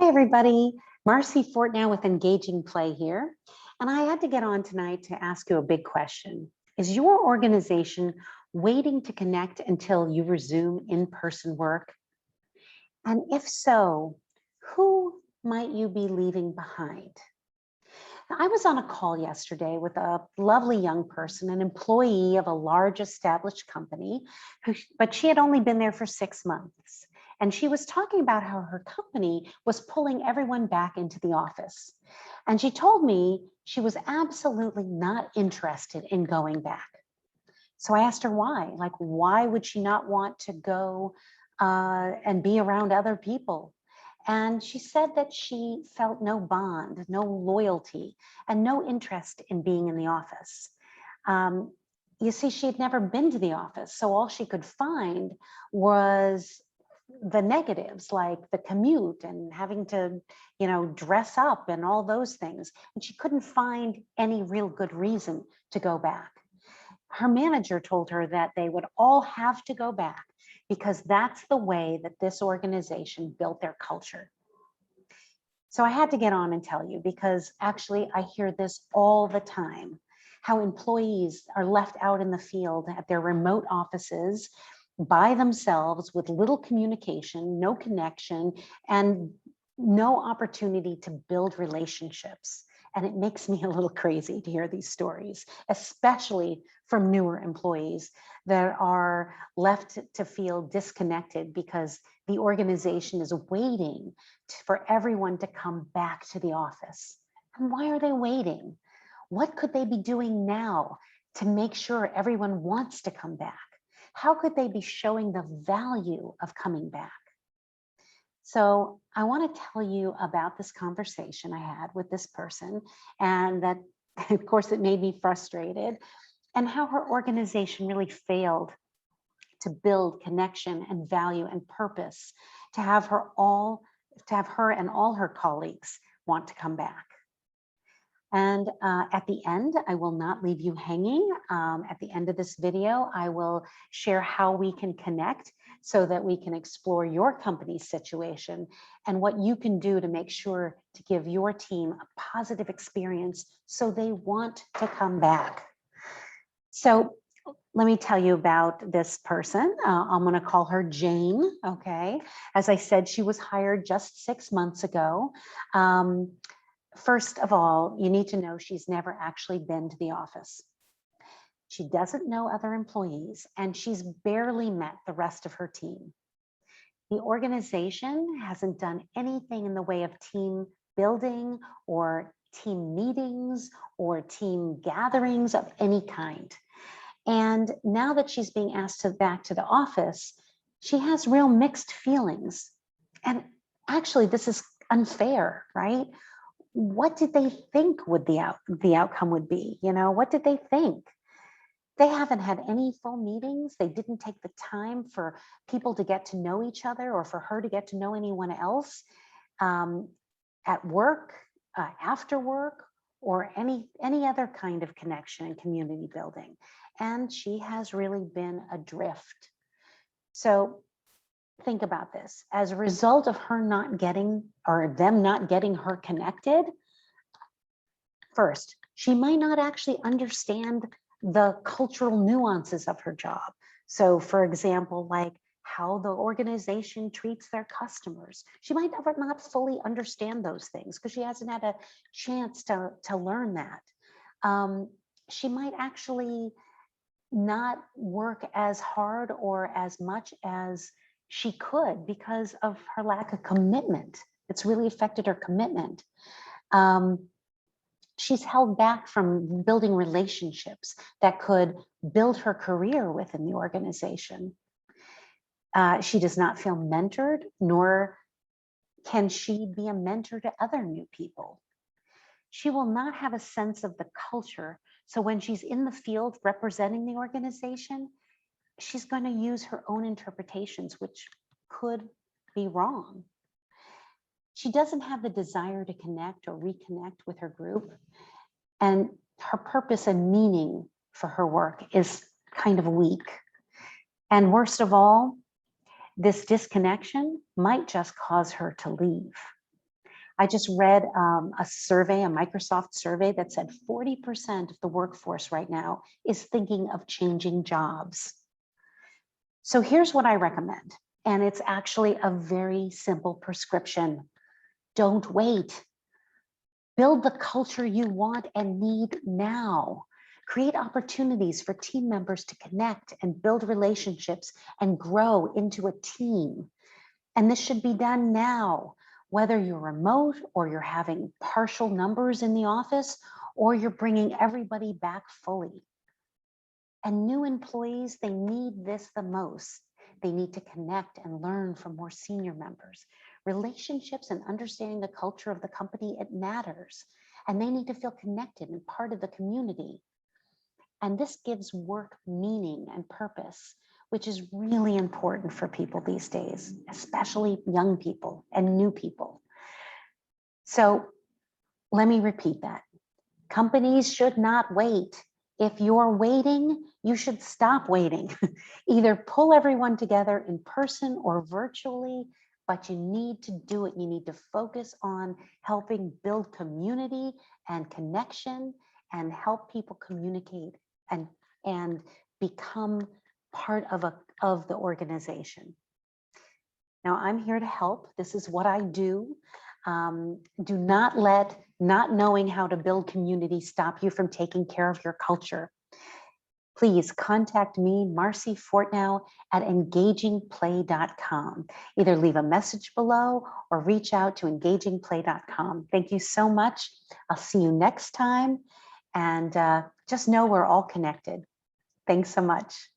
Hi, everybody. Marcy Fortnow with Engaging Play here. And I had to get on tonight to ask you a big question. Is your organization waiting to connect until you resume in-person work? And if so, who might you be leaving behind? Now, I was on a call yesterday with a lovely young person, an employee of a large established company, but she had only been there for 6 months. And she was talking about how her company was pulling everyone back into the office. And she told me she was absolutely not interested in going back. So I asked her why. Like, why would she not want to go and be around other people? And she said that she felt no bond, no loyalty, and no interest in being in the office. Um, you see, she had never been to the office, so all she could find was the negatives, like the commute and having to, dress up and all those things. And she couldn't find any real good reason to go back. Her manager told her that they would all have to go back because that's the way that this organization built their culture. So I had to get on and tell you because actually I hear this all the time, how employees are left out in the field at their remote offices by themselves with little communication, no connection, and no opportunity to build relationships. And it makes me a little crazy to hear these stories, especially from newer employees that are left to feel disconnected because the organization is waiting for everyone to come back to the office. And why are they waiting? What could they be doing now to make sure everyone wants to come back? How could they be showing the value of coming back? So I want to tell you about this conversation I had with this person, and that, of course, it made me frustrated, and how her organization really failed to build connection and value and purpose to have her and all her colleagues want to come back. And at the end, I will not leave you hanging. At the end of this video, I will share how we can connect so that we can explore your company's situation and what you can do to make sure to give your team a positive experience so they want to come back. So let me tell you about this person. I'm going to call her Jane. Okay. As I said, she was hired just 6 months ago. First of all, you need to know she's never actually been to the office. She doesn't know other employees, and she's barely met the rest of her team. The organization hasn't done anything in the way of team building or team meetings or team gatherings of any kind. And now that she's being asked to back to the office, she has real mixed feelings. And actually, this is unfair, right? What did they think would the outcome would be? What did they think? They haven't had any full meetings. They didn't take the time for people to get to know each other or for her to get to know anyone else at work, after work, or any other kind of connection and community building. And she has really been adrift. So think about this. As a result of her not getting, or them not getting her connected, first, she might not actually understand the cultural nuances of her job. So for example, like how the organization treats their customers. She might never not fully understand those things because she hasn't had a chance to learn that. She might actually not work as hard or as much as she could because of her lack of commitment. It's really affected her commitment. She's held back from building relationships that could build her career within the organization. She does not feel mentored, nor can she be a mentor to other new people. She will not have a sense of the culture. So when she's in the field representing the organization, she's going to use her own interpretations, which could be wrong. She doesn't have the desire to connect or reconnect with her group. And her purpose and meaning for her work is kind of weak. And worst of all, this disconnection might just cause her to leave. I just read a survey, a Microsoft survey that said 40% of the workforce right now is thinking of changing jobs. So here's what I recommend, and it's actually a very simple prescription. Don't wait. Build the culture you want and need now. Create opportunities for team members to connect and build relationships and grow into a team. And this should be done now, whether you're remote or you're having partial numbers in the office or you're bringing everybody back fully. And new employees, they need this the most. They need to connect and learn from more senior members. Relationships and understanding the culture of the company, it matters. And they need to feel connected and part of the community. And this gives work meaning and purpose, which is really important for people these days, especially young people and new people. So let me repeat that. Companies should not wait. If you're waiting, you should stop waiting. Either pull everyone together in person or virtually, but you need to do it. You need to focus on helping build community and connection and help people communicate and become part of the organization. Now, I'm here to help. This is what I do. Do not let not knowing how to build community stop you from taking care of your culture. Please contact me, Marcy Fortnow, at engagingplay.com. Either leave a message below or reach out to engagingplay.com. Thank you so much. I'll see you next time. And just know we're all connected. Thanks so much.